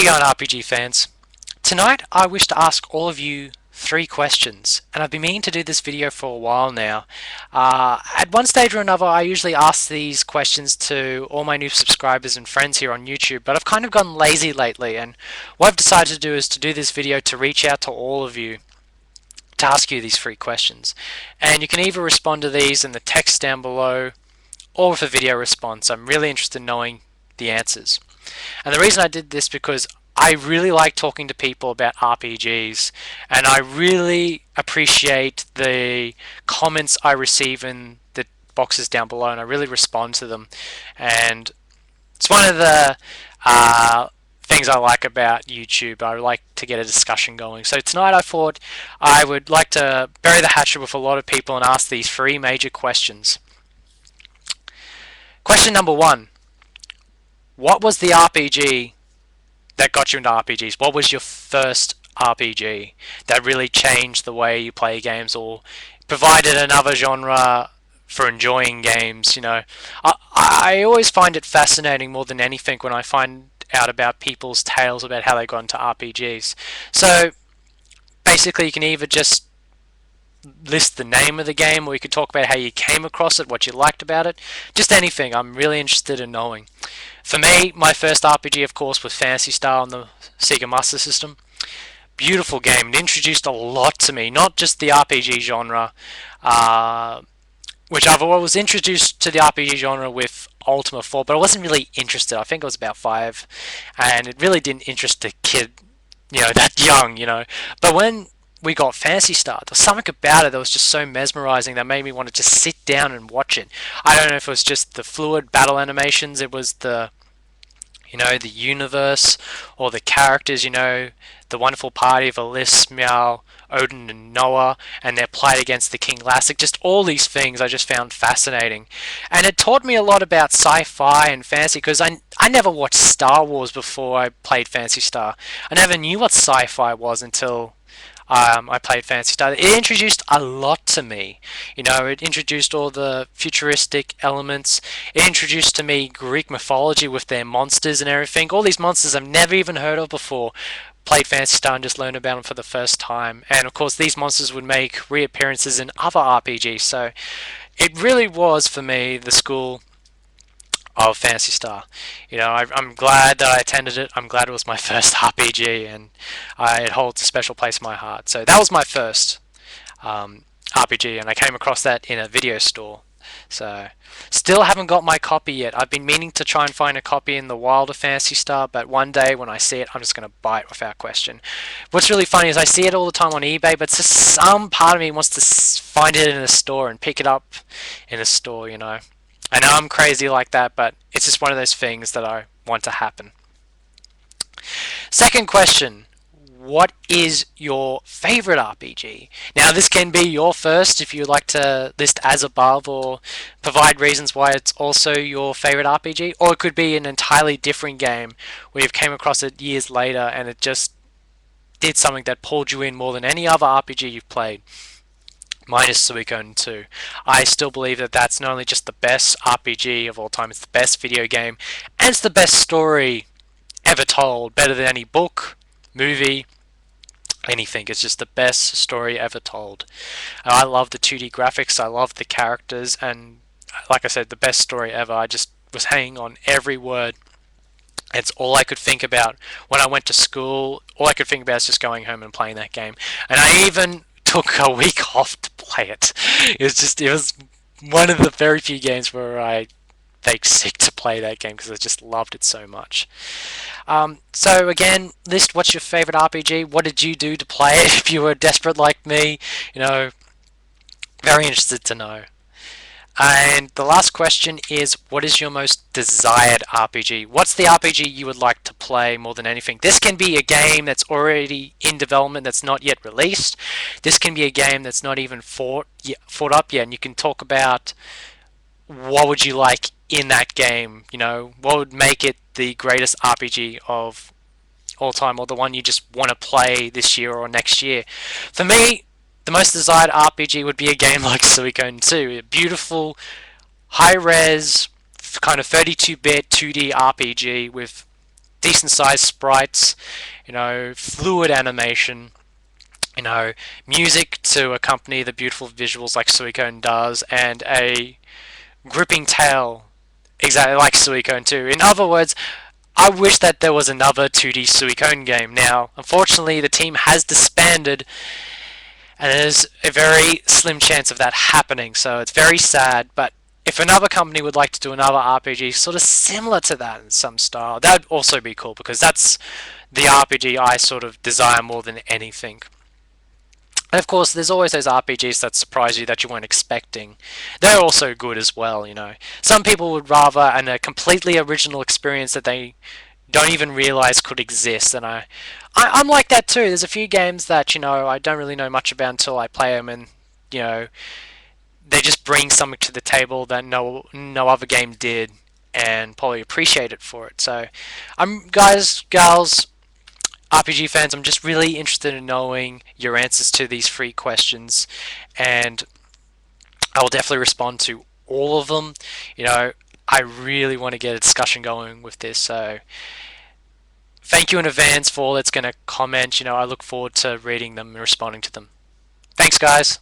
you going, RPG fans? Tonight I wish to ask all of you three questions, and I've been meaning to do this video for a while now. At one stage or another, I usually ask these questions to all my new subscribers and friends here on YouTube, but I've kind of gotten lazy lately, and what I've decided to do is to do this video to reach out to all of you to ask you these three questions. And you can either respond to these in the text down below or with a video response. I'm really interested in knowing the answers. And the reason I did this because I really like talking to people about RPGs, and I really appreciate the comments I receive in the boxes down below, and I really respond to them. And it's one of the things I like about YouTube. I like to get a discussion going. So tonight I thought I would like to bury the hatchet with a lot of people and ask these three major questions. Question number one. What was the RPG that got you into RPGs? What was your first RPG that really changed the way you play games or provided another genre for enjoying games? You know, I always find it fascinating more than anything when I find out about people's tales about how they got into RPGs. So basically you can either just list the name of the game, or you could talk about how you came across it, what you liked about it, just anything. I'm really interested in knowing. For me, my first RPG, of course, was Phantasy Star on the Sega Master System. Beautiful game. It introduced a lot to me, not just the RPG genre, which I was introduced to the RPG genre with Ultima 4, but I wasn't really interested. I think I was about 5, and it really didn't interest a kid, that young, But when we got Phantasy Star, there was something about it that was just so mesmerizing that made me want to just sit down and watch it. I don't know if it was just the fluid battle animations, it was the universe, or the characters, the wonderful party of Alice, Meow, Odin, and Noah, and their plight against the King Lassic. Just all these things I just found fascinating. And it taught me a lot about sci-fi and fantasy, because I never watched Star Wars before I played Phantasy Star. I never knew what sci-fi was until I played Phantasy Star. It introduced a lot to me. It introduced all the futuristic elements. It introduced to me Greek mythology with their monsters and everything. All these monsters I've never even heard of before. Played Phantasy Star and just learned about them for the first time. And of course, these monsters would make reappearances in other RPGs. So it really was, for me, the school of Phantasy Star. I'm glad that I attended it. I'm glad it was my first RPG, and it holds a special place in my heart. So that was my first RPG, and I came across that in a video store. So still haven't got my copy yet. I've been meaning to try and find a copy in the wild of Phantasy Star, but one day when I see it, I'm just going to buy it without question. What's really funny is I see it all the time on eBay, but just some part of me wants to find it in a store and pick it up in a store, I know I'm crazy like that, but it's just one of those things that I want to happen. Second question. What is your favorite RPG? Now, this can be your first if you'd like to list as above or provide reasons why it's also your favorite RPG, or it could be an entirely different game where you've came across it years later and it just did something that pulled you in more than any other RPG you've played. Mine is Suikoden 2. I still believe that that's not only just the best RPG of all time, it's the best video game, and it's the best story ever told. Better than any book, movie, anything. It's just the best story ever told. I love the 2D graphics, I love the characters, and like I said, the best story ever. I just was hanging on every word. It's all I could think about when I went to school. All I could think about is just going home and playing that game. And I even took a week off to play it. It was one of the very few games where I faked sick to play that game because I just loved it so much. So again, list what's your favorite RPG. What did you do to play it if you were desperate like me? Very interested to know. And the last question is, what is your most desired RPG? What's the RPG you would like to play more than anything? This can be a game that's already in development that's not yet released. This can be a game that's not even fought up yet, and you can talk about what would you like in that game. What would make it the greatest RPG of all time, or the one you just want to play this year or next year. For me, the most desired RPG would be a game like Suikoden 2. A beautiful, high-res, kind of 32-bit 2D RPG with decent sized sprites, fluid animation, music to accompany the beautiful visuals like Suikoden does, and a gripping tale exactly like Suikoden 2. In other words, I wish that there was another 2D Suikoden game. Now, unfortunately, the team has disbanded, and there's a very slim chance of that happening, so it's very sad, but if another company would like to do another RPG sort of similar to that in some style, that would also be cool, because that's the RPG I sort of desire more than anything. And of course, there's always those RPGs that surprise you that you weren't expecting. They're also good as well. Some people would rather a completely original experience that they don't even realize could exist, and I'm like that too. There's a few games that I don't really know much about until I play them, and you know they just bring something to the table that no other game did, and probably appreciate it for it. So, guys, gals, RPG fans, I'm just really interested in knowing your answers to these three questions, and I will definitely respond to all of them. I really want to get a discussion going with this, so thank you in advance for all that's going to comment. I look forward to reading them and responding to them. Thanks, guys.